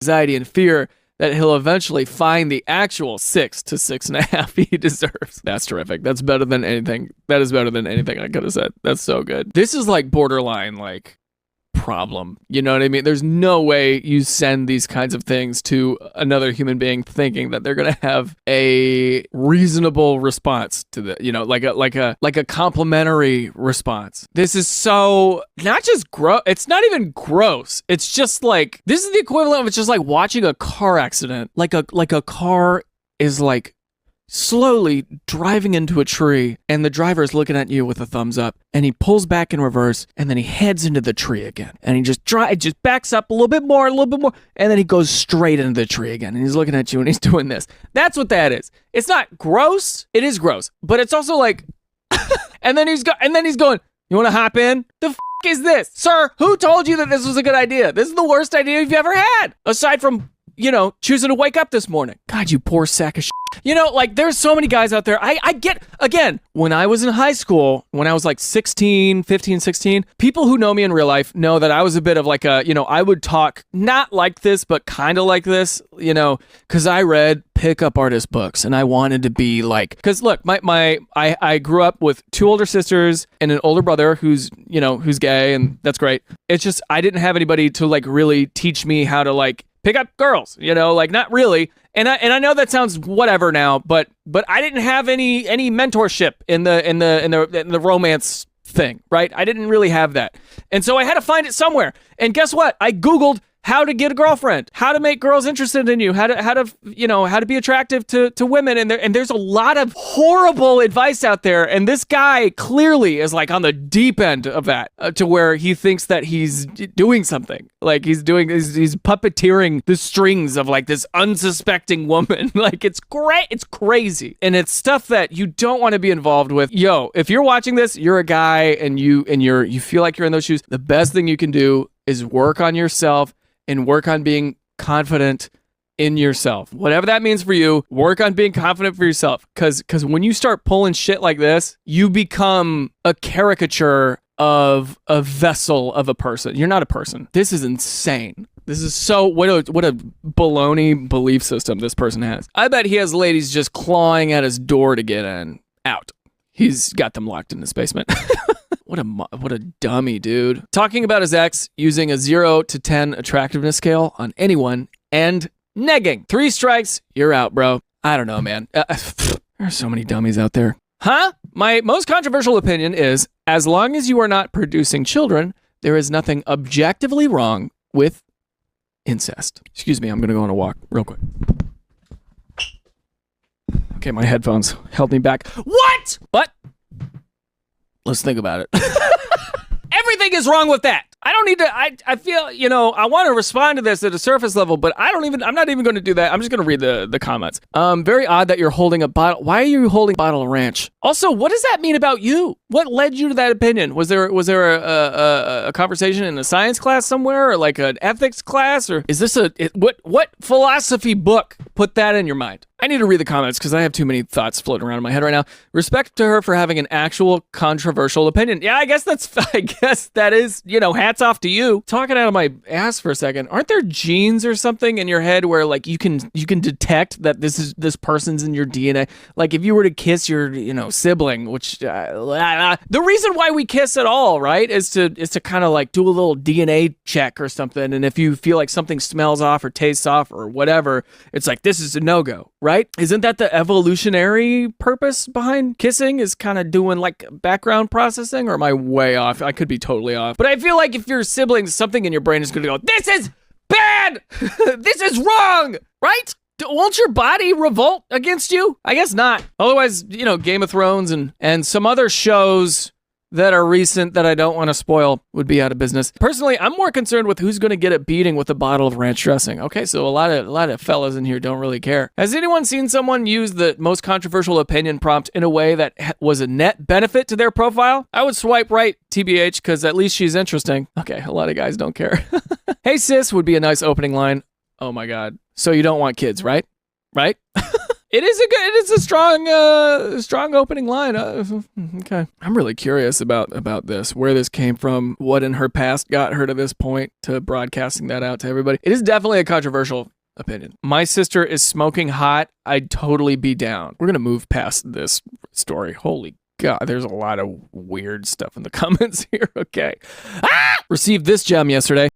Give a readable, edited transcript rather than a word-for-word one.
anxiety and fear that he'll eventually find the actual 6 to 6.5 he deserves. That's terrific. That's better than anything. That is better than anything I could have said. That's so good. This is like borderline, like, problem. You know what I mean? There's no way you send these kinds of things to another human being thinking that they're gonna have a reasonable response to the, you know, like a complimentary response. This is so not just gross. It's not even gross. It's just like, this is the equivalent of, it's just like watching a car accident. Like a car is like slowly driving into a tree, and the driver is looking at you with a thumbs up, and he pulls back in reverse, and then he heads into the tree again, and he just backs up a little bit more, and then he goes straight into the tree again, and he's looking at you, and he's doing this. That's what that is. It's not gross. It is gross, but it's also like, and then he's going, you want to hop in? The f*** is this, sir? Who told you that this was a good idea? This is the worst idea you've ever had, aside from, you know, choosing to wake up this morning. God, you poor sack of shit. You know, like, there's so many guys out there. I get, again, when I was in high school, when I was like 15, 16, people who know me in real life know that I was a bit of like a, you know, I would talk not like this, but kind of like this, you know, because I read pickup artist books and I wanted to be like, because look, I grew up with 2 older sisters and an older brother who's gay, and that's great. It's just, I didn't have anybody to like really teach me how to like pick up girls, you know, like not really. And I know that sounds whatever now, but I didn't have any mentorship in the romance thing, right? I didn't really have that. And so I had to find it somewhere. And guess what? I Googled how to get a girlfriend, how to make girls interested in you, how to be attractive to women. And there's a lot of horrible advice out there. And this guy clearly is like on the deep end of that, to where he thinks that he's doing something. Like he's puppeteering the strings of like this unsuspecting woman. Like it's great. It's crazy. And it's stuff that you don't want to be involved with. Yo, if you're watching this, you're a guy and you feel like you're in those shoes. The best thing you can do is work on yourself and work on being confident in yourself. Whatever that means for you, work on being confident for yourself. Because when you start pulling shit like this, you become a caricature of a vessel of a person. You're not a person. This is insane. This is so, what a baloney belief system this person has. I bet he has ladies just clawing at his door to get out. He's got them locked in his basement. What a dummy, dude. Talking about his ex using a 0 to 10 attractiveness scale on anyone and negging. 3 strikes, you're out, bro. I don't know, man. There's so many dummies out there. Huh? My most controversial opinion is, as long as you are not producing children, there is nothing objectively wrong with incest. Excuse me, I'm going to go on a walk real quick. Okay, my headphones held me back. What? But let's think about it. Everything is wrong with that. I don't need to, I feel, you know, I want to respond to this at a surface level, but I'm not even going to do that. I'm just going to read the comments. Very odd that you're holding a bottle. Why are you holding a bottle of ranch? Also, what does that mean about you? What led you to that opinion? Was there a conversation in a science class somewhere, or like an ethics class, or is this what philosophy book put that in your mind? I need to read the comments because I have too many thoughts floating around in my head right now. Respect to her for having an actual controversial opinion. Yeah, I guess that is, you know, hats off to you. Talking out of my ass for a second. Aren't there genes or something in your head where like you can detect that this person's in your DNA? Like if you were to kiss your, you know, sibling, which the reason why we kiss at all, right, is to kind of like do a little DNA check or something. And if you feel like something smells off or tastes off or whatever, it's like, this is a no-go. Right? Isn't that the evolutionary purpose behind kissing, is kind of doing like background processing? Or am I way off? I could be totally off. But I feel like if you're siblings, something in your brain is going to go, this is bad! This is wrong! Right? Won't your body revolt against you? I guess not. Otherwise, you know, Game of Thrones and some other shows that are recent that I don't want to spoil would be out of business. Personally, I'm more concerned with who's going to get a beating with a bottle of ranch dressing. Okay, so a lot of fellas in here don't really care. Has anyone seen someone use the most controversial opinion prompt in a way that was a net benefit to their profile? I would swipe right, TBH, because at least she's interesting. Okay, a lot of guys don't care. Hey sis would be a nice opening line. Oh my God. So you don't want kids, right? Right? It is a strong opening line. Okay. I'm really curious about this, where this came from, what in her past got her to this point to broadcasting that out to everybody. It is definitely a controversial opinion. My sister is smoking hot. I'd totally be down. We're going to move past this story. Holy God, there's a lot of weird stuff in the comments here. Okay. Received this gem yesterday.